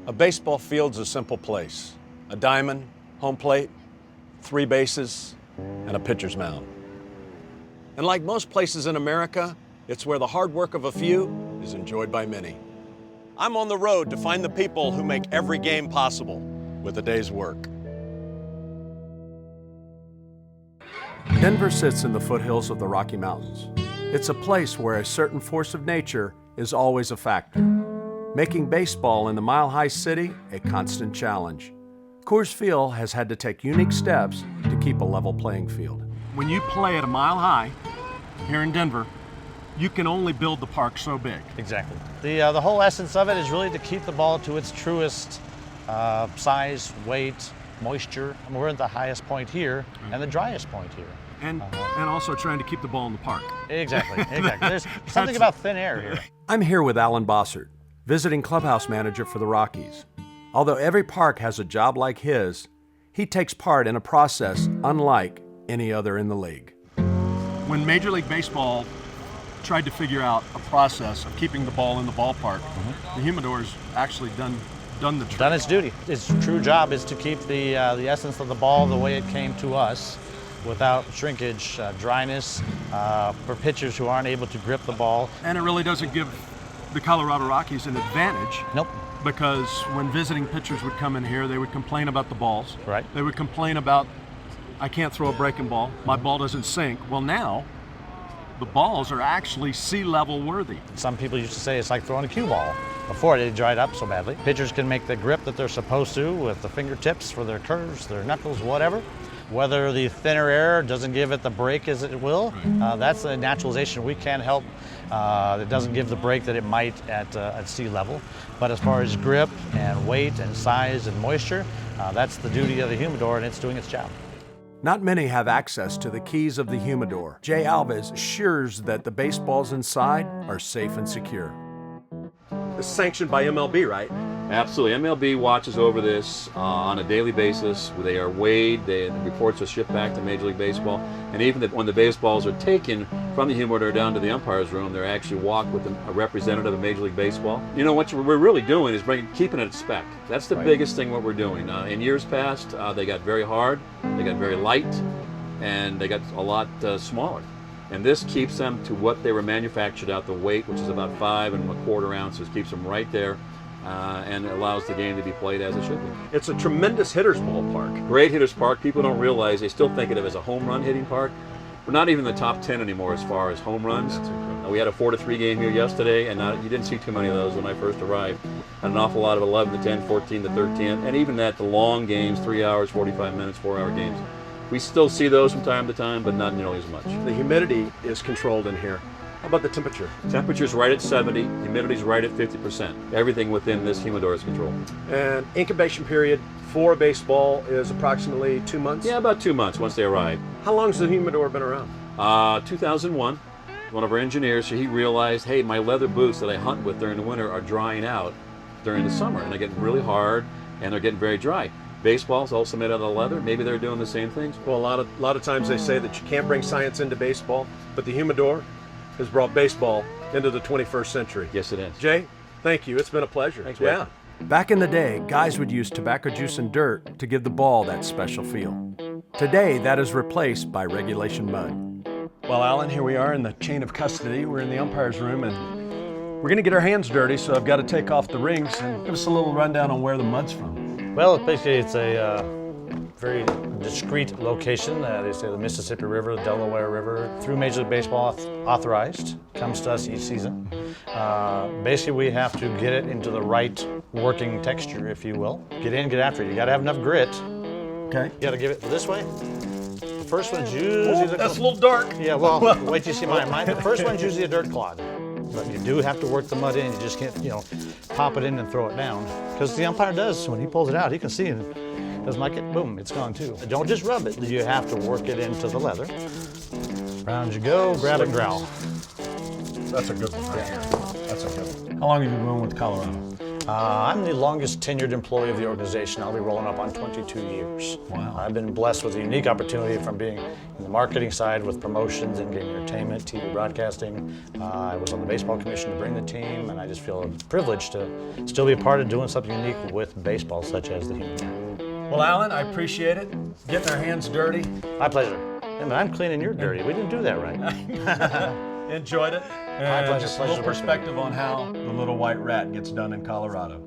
A baseball field's a simple place. A diamond, home plate, 3 bases, and a pitcher's mound. And like most places in America, it's where the hard work of a few is enjoyed by many. I'm on the road to find the people who make every game possible with a day's work. Denver sits in the foothills of the Rocky Mountains. It's a place where a certain force of nature is always a factor, making baseball in the mile-high city a constant challenge. Coors Field has had to take unique steps to keep a level playing field. When you play at a mile high here in Denver, you can only build the park so big. Exactly. The whole essence of it is really to keep the ball to its truest size, weight, moisture. I mean, we're at the highest point here and the driest point here. And also trying to keep the ball in the park. Exactly, exactly. There's something about thin air here. I'm here with Alan Bossart, visiting clubhouse manager for the Rockies. Although every park has a job like his, he takes part in a process unlike any other in the league. When Major League Baseball tried to figure out a process of keeping the ball in the ballpark, the humidor's actually done the trick. Done its duty. Its true job is to keep the essence of the ball the way it came to us, without shrinkage, dryness, for pitchers who aren't able to grip the ball. And it really doesn't give the Colorado Rockies an advantage. Nope. Because when visiting pitchers would come in here, they would complain about the balls. Right. They would complain about, I can't throw a breaking ball, my ball doesn't sink. Well, now, the balls are actually sea level worthy. Some people used to say it's like throwing a cue ball. Before it dried up so badly. Pitchers can make the grip that they're supposed to with the fingertips for their curves, their knuckles, whatever. Whether the thinner air doesn't give it the break as it will, that's a naturalization we can't help. It doesn't give the break that it might at sea level. But as far as grip and weight and size and moisture, that's the duty of the humidor, and it's doing its job. Not many have access to the keys of the humidor. Jay Alves assures that the baseballs inside are safe and secure. It's sanctioned by MLB, right? Absolutely. MLB watches over this on a daily basis. They are weighed, the reports are shipped back to Major League Baseball, and even when the baseballs are taken from the humidor down to the umpire's room, they're actually walked with a representative of Major League Baseball. You know, what we're really doing is keeping it at spec. That's the biggest thing what we're doing. In years past, they got very hard, they got very light, and they got a lot smaller. And this keeps them to what they were manufactured at, the weight, which is about 5 1/4 ounces, keeps them right there. And it allows the game to be played as it should be. It's a tremendous hitter's ballpark. Great hitter's park. People don't realize, they still think of it as a home run hitting park. We're not even in the top 10 anymore as far as home runs. We had a 4-3 game here yesterday, and you didn't see too many of those when I first arrived. Had an awful lot of 11-10, 14-13, and even the long games, 3 hours, 45 minutes, 4-hour games. We still see those from time to time, but not nearly as much. The humidity is controlled in here. How about the temperature? Temperature's right at 70, humidity's right at 50%. Everything within this humidor is controlled. And incubation period for a baseball is approximately 2 months? Yeah, about 2 months once they arrive. How long has the humidor been around? 2001. One of our engineers, he realized, hey, my leather boots that I hunt with during the winter are drying out during the summer, and they're getting really hard, and they're getting very dry. Baseball's also made out of leather. Maybe they're doing the same things. Well, a lot of times they say that you can't bring science into baseball, but the humidor has brought baseball into the 21st century. Yes, it is. Jay, thank you. It's been a pleasure. Thanks, yeah. Back in the day, guys would use tobacco juice and dirt to give the ball that special feel. Today, that is replaced by regulation mud. Well, Alan, here we are in the chain of custody. We're in the umpire's room, and we're going to get our hands dirty, so I've got to take off the rings and give us a little rundown on where the mud's from. Well, basically it's a very discrete location. They say the Mississippi River, the Delaware River, through Major League Baseball authorized, comes to us each season. Basically we have to get it into the right working texture, if you will. Get in, get after it. You gotta have enough grit. Okay. You gotta give it this way. The first one's usually that's a little dark. Yeah, well, wait till you see mine. The first one's usually a dirt clod. But you do have to work the mud in. You just can't, pop it in and throw it down. Because the umpire does, when he pulls it out, he can see it. Doesn't like it, boom, it's gone too. Don't just rub it. You have to work it into the leather. Round you go, grab and growl. That's a good one right here. That's a good one. How long have you been with Colorado? I'm the longest tenured employee of the organization. I'll be rolling up on 22 years. Wow. I've been blessed with a unique opportunity from being in the marketing side with promotions and getting entertainment, TV broadcasting. I was on the baseball commission to bring the team, and I just feel privileged to still be a part of doing something unique with baseball, such as the humidor. Well, Alan, I appreciate it. Getting our hands dirty. My pleasure. Hey, man, I'm clean and you're dirty. We didn't do that right. Enjoyed it. My pleasure. Just a little perspective on how the little white rat gets done in Colorado.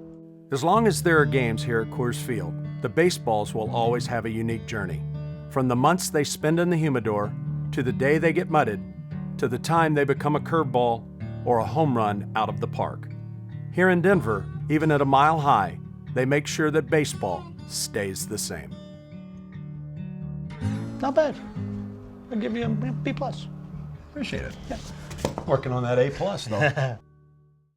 As long as there are games here at Coors Field, the baseballs will always have a unique journey. From the months they spend in the humidor, to the day they get mudded, to the time they become a curveball or a home run out of the park. Here in Denver, even at a mile high, they make sure that baseball stays the same. Not bad. I'll give you a B+. Appreciate it. Yeah. Working on that A+, though.